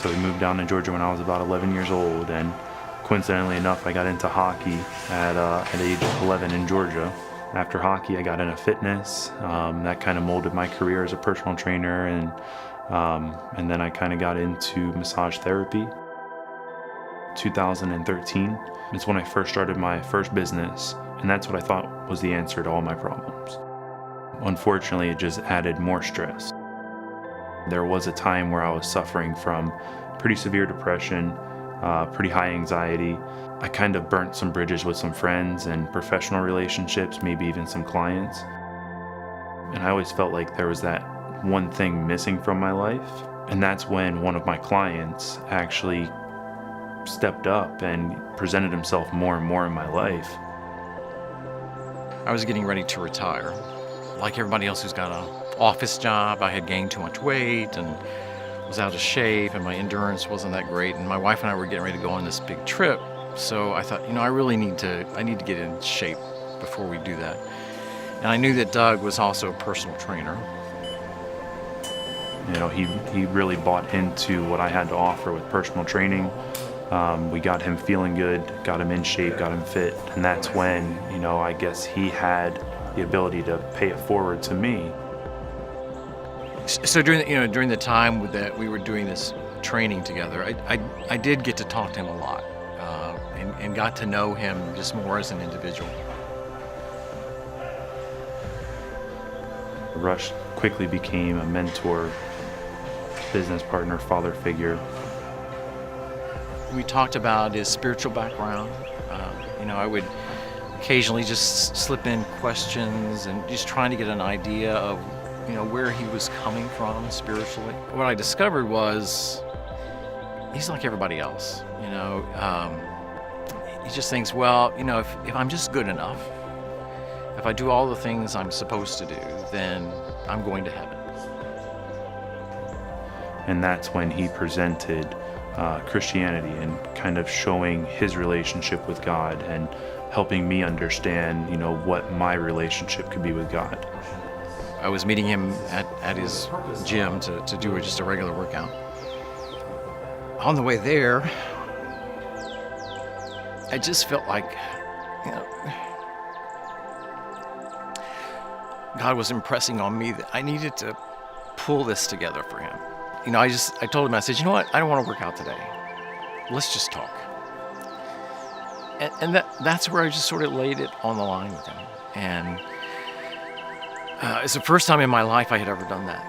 So we moved down to Georgia when I was about 11 years old, and coincidentally enough, I got into hockey at age 11 in Georgia. After hockey, I got into fitness. That kind of molded my career as a personal trainer, and then I kind of got into massage therapy. 2013 is when I first started my first business, and that's what I thought was the answer to all my problems. Unfortunately, it just added more stress. There was a time where I was suffering from pretty severe depression, pretty high anxiety. I kind of burnt some bridges with some friends and professional relationships, maybe even some clients. And I always felt like there was that one thing missing from my life. And that's when one of my clients actually stepped up and presented himself more and more in my life. I was getting ready to retire. Like everybody else who's got an office job, I had gained too much weight and was out of shape, and my endurance wasn't that great. And my wife and I were getting ready to go on this big trip. So I thought, I need to get in shape before we do that. And I knew that Doug was also a personal trainer. He really bought into what I had to offer with personal training. We got him feeling good, got him in shape, got him fit. And that's when, I guess he had the ability to pay it forward to me. So during the time that we were doing this training together, I did get to talk to him a lot, and got to know him just more as an individual. Rush quickly became a mentor, business partner, father figure. We talked about his spiritual background. I would occasionally just slip in questions and just trying to get an idea of where he was coming from spiritually. What I discovered was he's like everybody else. He just thinks, if I'm just good enough, if I do all the things I'm supposed to do, then I'm going to heaven. And that's when he presented Christianity and kind of showing his relationship with God and helping me understand, what my relationship could be with God. I was meeting him at his gym to do just a regular workout. On the way there, I just felt like, God was impressing on me that I needed to pull this together for him. I told him, I said, I don't want to work out today. Let's just talk. And that's where I just sort of laid it on the line with him. And it's the first time in my life I had ever done that.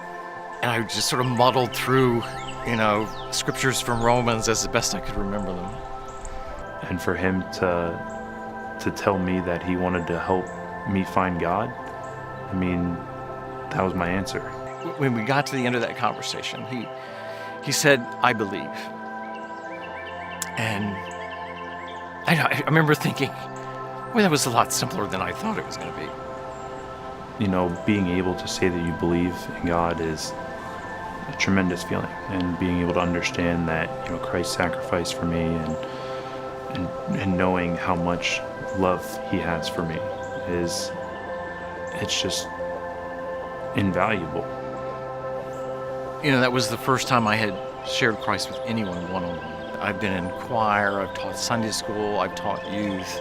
And I just sort of muddled through, scriptures from Romans as the best I could remember them. And for him to tell me that he wanted to help me find God, that was my answer. When we got to the end of that conversation, he said, "I believe." And I remember thinking, that was a lot simpler than I thought it was going to be. Being able to say that you believe in God is a tremendous feeling, and being able to understand that, Christ sacrificed for me and knowing how much love he has for me it's just invaluable. That was the first time I had shared Christ with anyone one-on-one. I've been in choir, I've taught Sunday school, I've taught youth,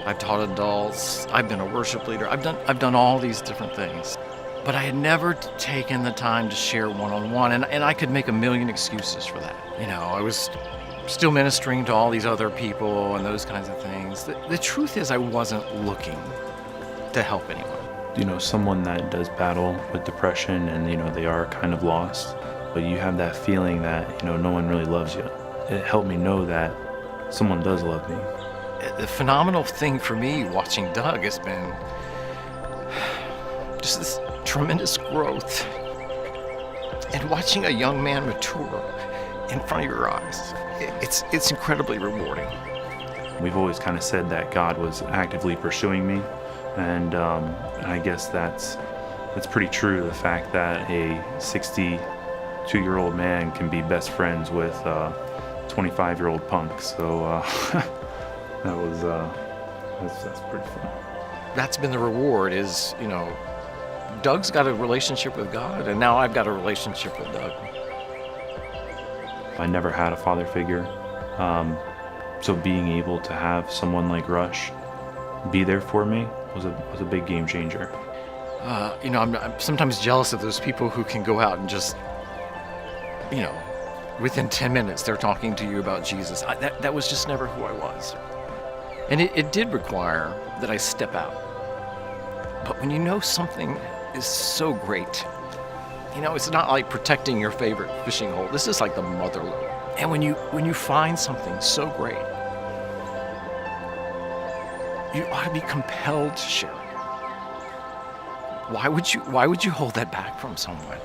I've taught adults, I've been a worship leader, I've done all these different things. But I had never taken the time to share one-on-one, and I could make a million excuses for that. I was still ministering to all these other people and those kinds of things. The truth is I wasn't looking to help anyone. Someone that does battle with depression and, they are kind of lost, but you have that feeling that, no one really loves you. It helped me know that someone does love me. The phenomenal thing for me watching Doug has been just this tremendous growth and watching a young man mature in front of your eyes. It's incredibly rewarding. We've always kind of said that God was actively pursuing me, and I guess that's pretty true. The fact that a 62-year-old man can be best friends with 25-year-old punk. So that's pretty fun. That's been the reward is, Doug's got a relationship with God, and now I've got a relationship with Doug. I never had a father figure. So being able to have someone like Rush be there for me was a big game changer. I'm sometimes jealous of those people who can go out and just, within 10 minutes they're talking to you about Jesus. That was just never who I was. And it did require that I step out. But when you know something is so great, it's not like protecting your favorite fishing hole. This is like the mother lode. And when you find something so great, you ought to be compelled to share it. Why would you hold that back from someone?